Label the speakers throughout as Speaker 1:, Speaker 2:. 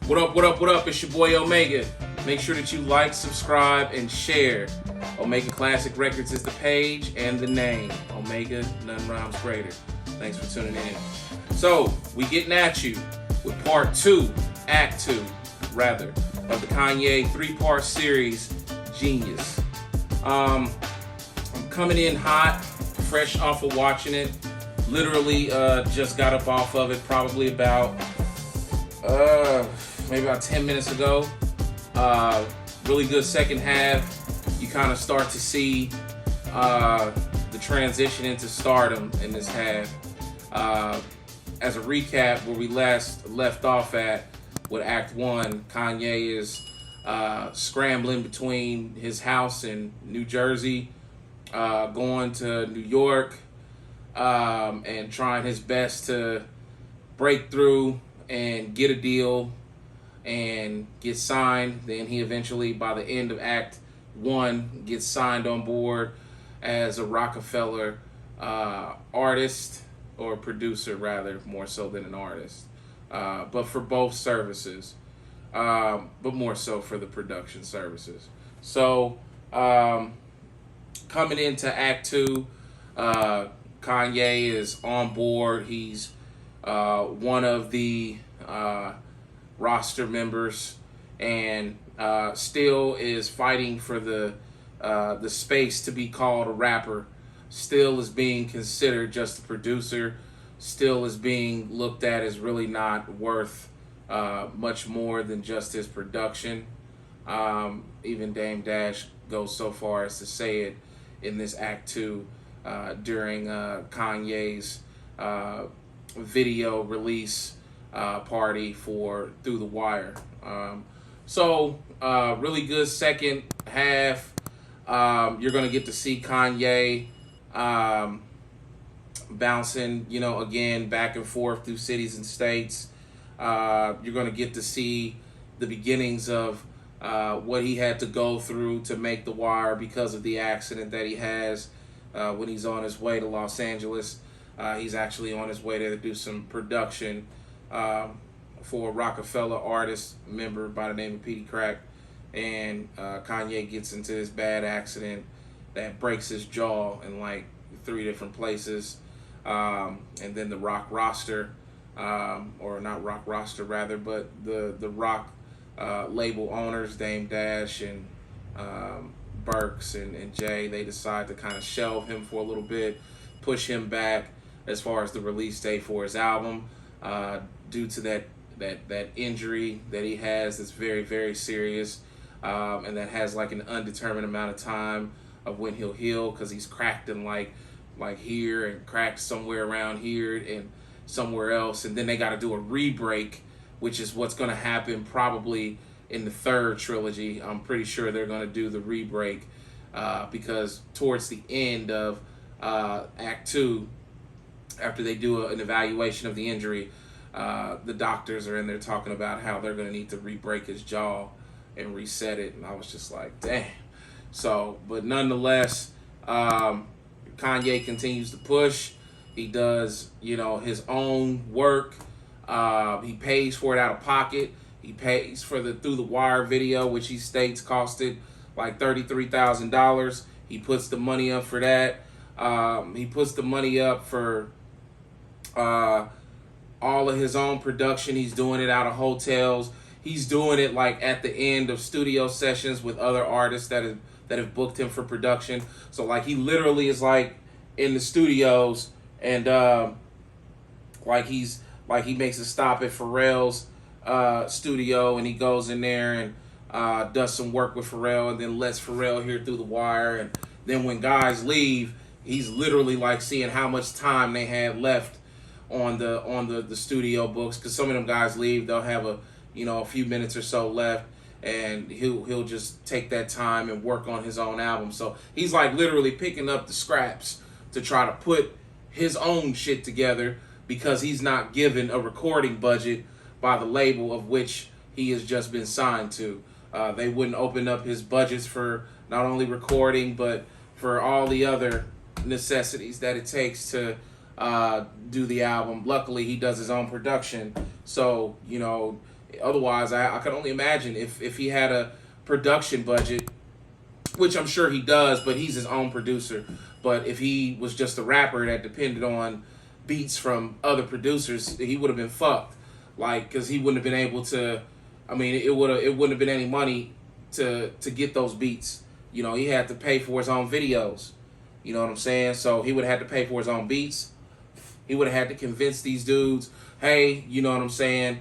Speaker 1: What up, what up, what up? It's your boy Omega. Make sure that you like, subscribe, and share. Omega Classic Records is the page and the name. Omega, none rhymes greater. Thanks for tuning in. So, we getting at you with part 2, act 2, rather, of the Kanye 3-part series, Genius. I'm coming in hot, fresh off of watching it. Literally just got up off of it probably about maybe about 10 minutes ago. Really good second half. You kind of start to see the transition into stardom in this half. As a recap, where we last left off at with Act 1, Kanye is scrambling between his house in New Jersey, going to New York, and trying his best to break through and get a deal and get signed. Then he eventually, by the end of Act 1, gets signed on board as a Rockefeller artist, or producer rather, more so than an artist, but for both services, but more so for the production services. So coming into Act 2, Kanye is on board. He's one of the roster members, and still is fighting for the space to be called a rapper. Still is being considered just a producer. Still is being looked at as really not worth much more than just his production. Even Dame Dash goes so far as to say it in this Act 2 during Kanye's video release party for Through the Wire. So really good second half. You're going to get to see Kanye bouncing, again, back and forth through cities and states. You're going to get to see the beginnings of what he had to go through to make The Wire because of the accident that he has when he's on his way to Los Angeles. He's actually on his way there to do some production for a Rockefeller artist member by the name of Petey Crack. And Kanye gets into this bad accident that breaks his jaw in like 3 different places. And then the rock roster, or not rock roster rather, but the rock label owners, Dame Dash and Burks and Jay, they decide to kind of shelve him for a little bit, push him back as far as the release date for his album, due to that injury that he has that's very, very serious, and that has like an undetermined amount of time of when he'll heal, because he's cracked in like here and cracked somewhere around here and somewhere else, and then they got to do a re-break, which is what's going to happen probably in the 3rd trilogy. I'm pretty sure they're going to do the re-break because towards the end of Act 2, after they do an evaluation of the injury, the doctors are in there talking about how they're going to need to re-break his jaw and reset it, and I was just like, damn. So, but nonetheless, Kanye continues to push. He does, his own work. He pays for it out of pocket. He pays for the Through the Wire video, which he states costed like $33,000. He puts the money up for that. He puts the money up for all of his own production. He's doing it out of hotels. He's doing it like at the end of studio sessions with other artists that have booked him for production. So like he literally is like in the studios, and he makes a stop at Pharrell's studio, and he goes in there and does some work with Pharrell, and then lets Pharrell hear Through the Wire. And then when guys leave, he's literally like seeing how much time they had left on the studio books, because some of them guys leave, they'll have a few minutes or so left, and he'll just take that time and work on his own album. So he's like literally picking up the scraps to try to put his own shit together, because he's not given a recording budget by the label of which he has just been signed to. They wouldn't open up his budgets for not only recording, but for all the other necessities that it takes to do the album. Luckily, he does his own production, so Otherwise, I could only imagine if he had a production budget, which I'm sure he does, but he's his own producer. But if he was just a rapper that depended on beats from other producers, he would have been fucked. Like, because he wouldn't have been able to. I mean, it wouldn't have been any money to get those beats. You know, he had to pay for his own videos. You know what I'm saying? So he would have had to pay for his own beats. He would have had to convince these dudes, hey, you know what I'm saying?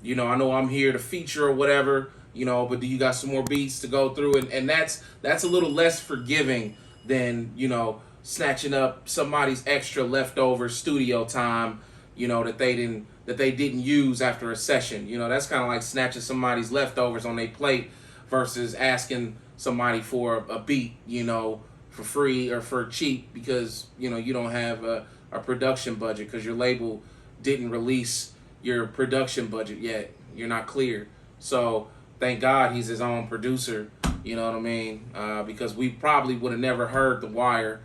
Speaker 1: You know, I know I'm here to feature or whatever, you know, but do you got some more beats to go through? And that's a little less forgiving than, you know, snatching up somebody's extra leftover studio time, you know, that they didn't use after a session. You know, that's kind of like snatching somebody's leftovers on their plate versus asking somebody for a beat, you know, for free or for cheap because, you know, you don't have a production budget because your label didn't release your production budget yet. You're not clear. So thank God he's his own producer, you know what I mean? Because we probably would have never heard The Wire.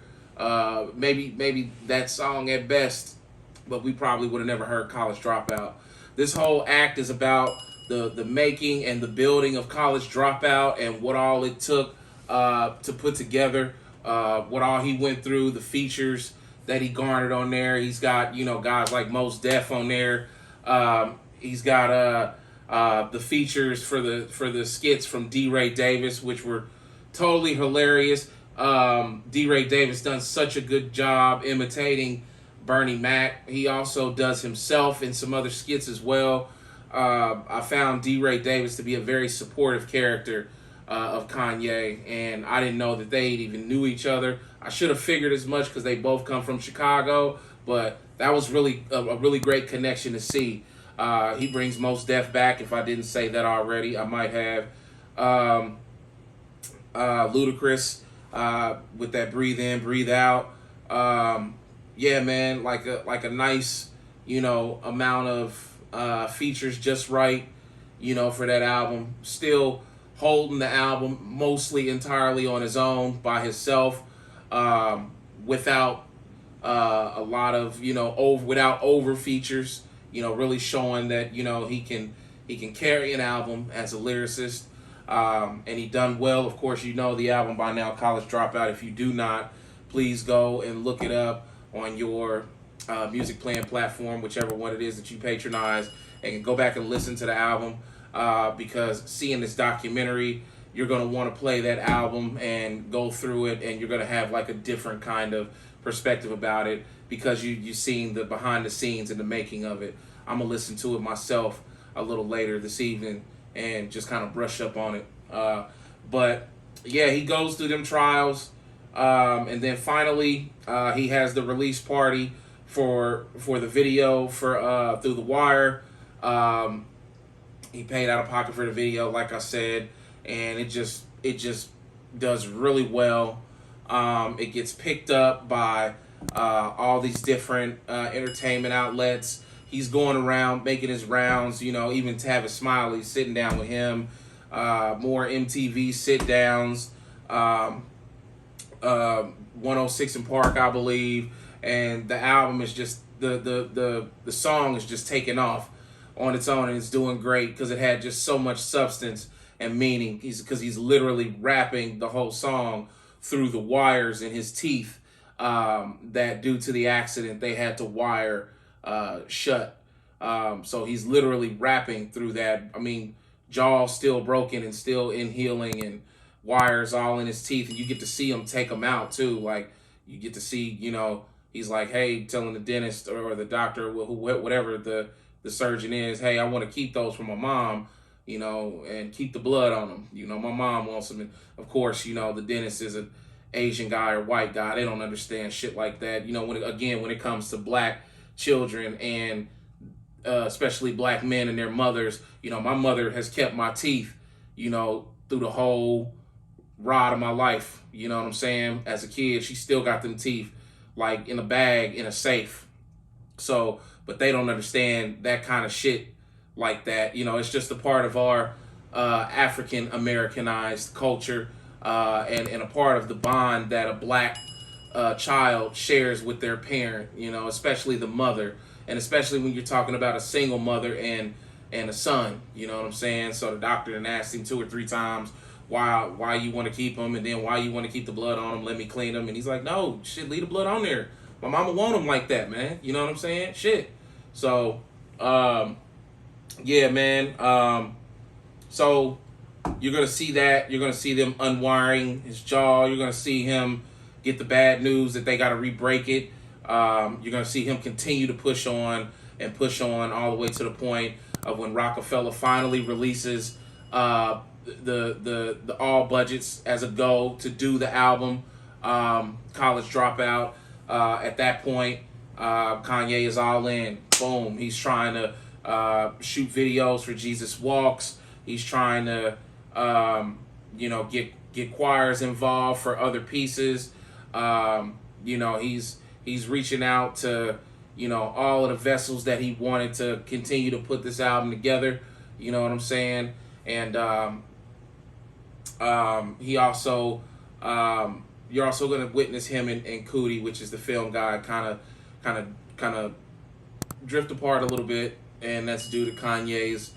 Speaker 1: Maybe that song at best, but we probably would have never heard College Dropout. This whole act is about the making and the building of College Dropout and what all it took to put together, what all he went through, the features that he garnered on there. He's got, you know, guys like Mos Def on there. He's got the features for the skits from D. Ray Davis, which were totally hilarious. D. Ray Davis done such a good job imitating Bernie Mac. He also does himself in some other skits as well. I found D. Ray Davis to be a very supportive character of Kanye, and I didn't know that they even knew each other. I should have figured as much because they both come from Chicago, but that was really a really great connection to see. He brings Mos Def back. If I didn't say that already, I might have. Ludacris with that breathe in, breathe out. Yeah, man, like a nice, you know, amount of features just right, you know, for that album. Still holding the album mostly entirely on his own by himself, without a lot of, you know, without over features, you know, really showing that, you know, he can carry an album as a lyricist. And he done well. Of course, you know the album by now, College Dropout. If you do not, please go and look it up on your music playing platform, whichever one it is that you patronize, and go back and listen to the album, because seeing this documentary, you're going to want to play that album and go through it, and you're going to have like a different kind of perspective about it because you've seen the behind the scenes and the making of it. I'm going to listen to it myself a little later this evening and just kind of brush up on it. But yeah, he goes through them trials, and then finally he has the release party for the video for Through the Wire. He paid out of pocket for the video, like I said, and it just does really well. It gets picked up by all these different entertainment outlets. He's going around making his rounds, you know, even Tavis Smiley sitting down with him, more MTV sit downs, 106 in Park, I believe, and the album is just the song is just taking off on its own, and it's doing great because it had just so much substance and meaning. Because he's literally rapping the whole song through the wires in his teeth, that due to the accident they had to wire shut. So he's literally rapping through that. I mean, jaw still broken and still in healing, and wires all in his teeth, and you get to see him take them out too. Like, you get to see, you know, he's like, hey, telling the dentist or the doctor, whatever the surgeon is, hey, I want to keep those for my mom, you know, and keep the blood on them. You know, my mom wants them. And of course, you know, the dentist is an Asian guy or white guy. They don't understand shit like that. You know, when it comes to black children and especially black men and their mothers, you know, my mother has kept my teeth, you know, through the whole ride of my life. You know what I'm saying? As a kid, she still got them teeth like in a bag, in a safe. So, but they don't understand that kind of shit like that. You know, it's just a part of our African Americanized culture, and a part of the bond that a black child shares with their parent, you know, especially the mother. And especially when you're talking about a single mother and and a son. You know what I'm saying? So the doctor then asked him 2 or 3 times why you want to keep him, and then why you want to keep the blood on him. Let me clean him, and he's like, no, shit, leave the blood on there. My mama want him like that, man. You know what I'm saying? Shit. So, yeah, man. So you're gonna see that. You're gonna see them unwiring his jaw. You're gonna see him get the bad news that they got to re-break it. You're gonna see him continue to push on and push on all the way to the point of when Rockefeller finally releases the all budgets as a go to do the album, College Dropout. At that point, Kanye is all in. Boom. He's trying to shoot videos for Jesus Walks. He's trying to, get choirs involved for other pieces. He's reaching out to, all of the vessels that he wanted to continue to put this album together. You know what I'm saying? And he also, you're also going to witness him and Cootie, which is the film guy, kind of drift apart a little bit, and that's due to Kanye's,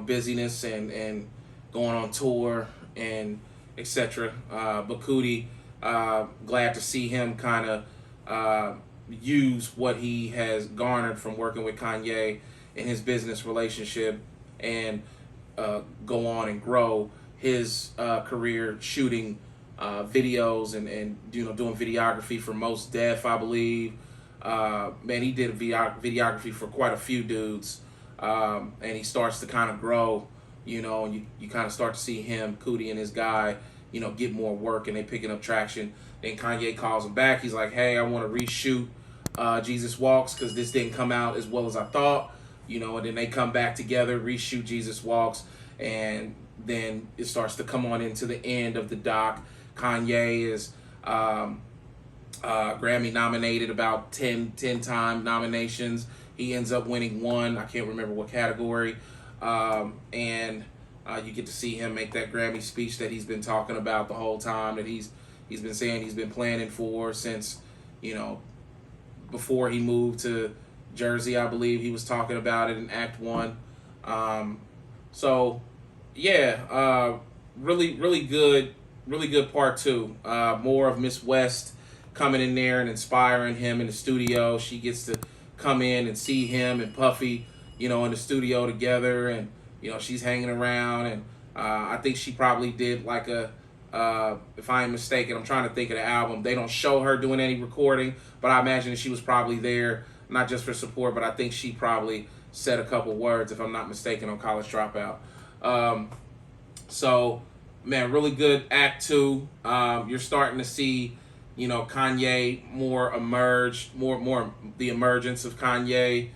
Speaker 1: busyness and going on tour and etc. But Cootie, glad to see him kind of use what he has garnered from working with Kanye in his business relationship and go on and grow his career shooting videos and doing videography for Mos Def, I believe. Man, he did videography for quite a few dudes, and he starts to kind of grow, and you kind of start to see him, Cootie, and his guy, get more work, and they picking up traction. Then Kanye calls him back. He's like, hey, I want to reshoot Jesus Walks because this didn't come out as well as I thought, and then they come back together, reshoot Jesus Walks, and then it starts to come on into the end of the doc. Kanye is Grammy nominated, about 10-time nominations. He ends up winning 1. I can't remember what category. And you get to see him make that Grammy speech that he's been talking about the whole time, that he's been saying he's been planning for since, before he moved to Jersey, I believe. He was talking about it in Act 1. So, yeah, really good part 2. More of Miss West coming in there and inspiring him in the studio. She gets to come in and see him and Puffy, in the studio together, and she's hanging around, and I think she probably did like a if I am mistaken, I'm trying to think of the album. They don't show her doing any recording, but I imagine that she was probably there, not just for support, but I think she probably said a couple words, if I'm not mistaken, on College Dropout. So, man, really good Act 2. You're starting to see, Kanye more emerge, more the emergence of Kanye.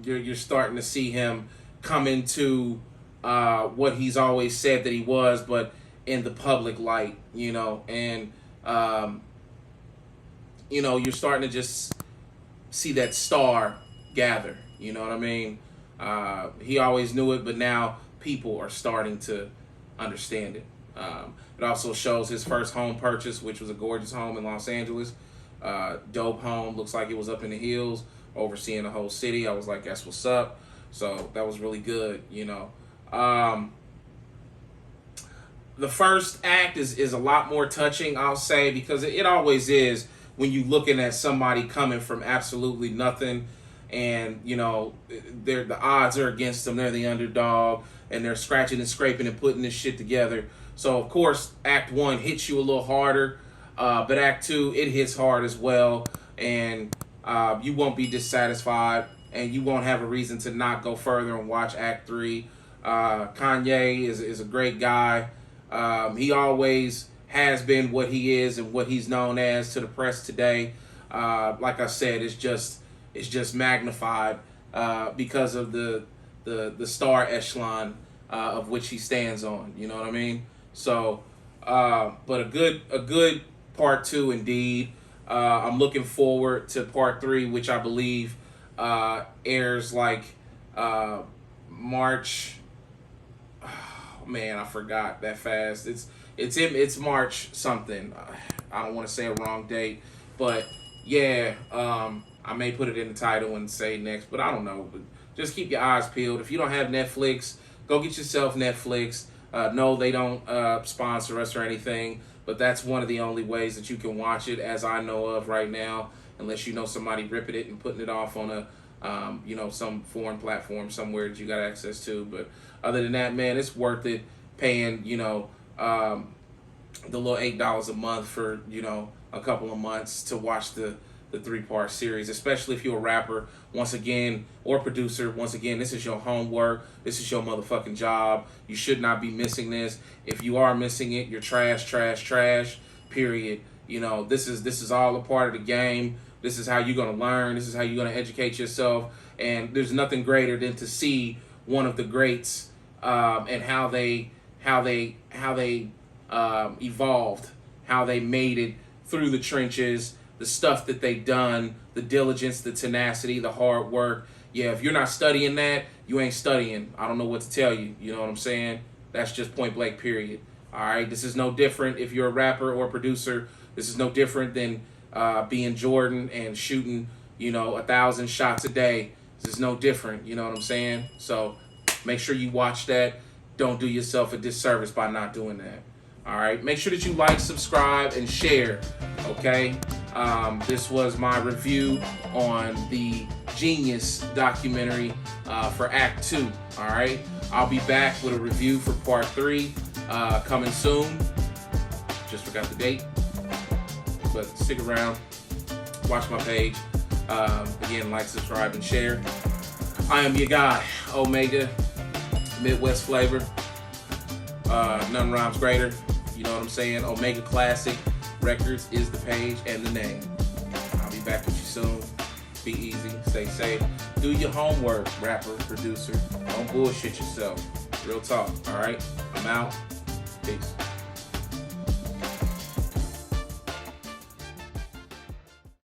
Speaker 1: You're starting to see him come into what he's always said that he was, but in the public light, and you're starting to just see that star gather. You know what I mean? He always knew it, but now people are starting to understand it. It also shows his first home purchase, which was a gorgeous home in Los Angeles. Dope home. Looks like it was up in the hills, overseeing the whole city. I was like, that's what's up. So that was really good, The first act is a lot more touching, I'll say, because it always is when you're looking at somebody coming from absolutely nothing, and the odds are against them. They're the underdog, and they're scratching and scraping and putting this shit together. So of course, Act 1 hits you a little harder, but Act 2, it hits hard as well, and you won't be dissatisfied, and you won't have a reason to not go further and watch Act 3. Kanye is a great guy. He always has been what he is and what he's known as to the press today. Like I said, it's just magnified because of the star echelon of which he stands on. You know what I mean? So, but a good part 2 indeed. I'm looking forward to part 3, which I believe airs like March. Man, I forgot that fast. It's March something. I don't want to say a wrong date, but yeah, I may put it in the title and say next, but I don't know. But just keep your eyes peeled. If you don't have Netflix, go get yourself Netflix. No, they don't sponsor us or anything, but that's one of the only ways that you can watch it, as I know of right now, unless you know somebody ripping it and putting it off on a, some foreign platform somewhere that you got access to. But other than that, man, it's worth it paying, the little $8 a month for, a couple of months to watch the 3-part series, especially if you're a rapper, once again, or producer. Once again, this is your homework. This is your motherfucking job. You should not be missing this. If you are missing it, you're trash, trash, trash, period. This is all a part of the game. This is how you're going to learn. This is how you're going to educate yourself. And there's nothing greater than to see one of the greats and how they evolved, how they made it through the trenches, the stuff that they done, the diligence, the tenacity, the hard work. Yeah, if you're not studying that, you ain't studying. I don't know what to tell you. You know what I'm saying? That's just point blank, period. All right, this is no different if you're a rapper or a producer. This is no different than being Jordan and shooting, 1,000 shots a day. This is no different. You know what I'm saying? So make sure you watch that. Don't do yourself a disservice by not doing that. All right, make sure that you like, subscribe, and share. Okay, this was my review on the Genius documentary for Act 2. All right, I'll be back with a review for Part 3 coming soon. Just forgot the date, but stick around, watch my page. Again, like, subscribe, and share. I am your guy, Omega, Midwest flavor. None rhymes greater. You know what I'm saying? Omega Classic Records is the page and the name. I'll be back with you soon. Be easy. Stay safe. Do your homework, rapper, producer. Don't bullshit yourself. Real talk. All right? I'm out. Peace.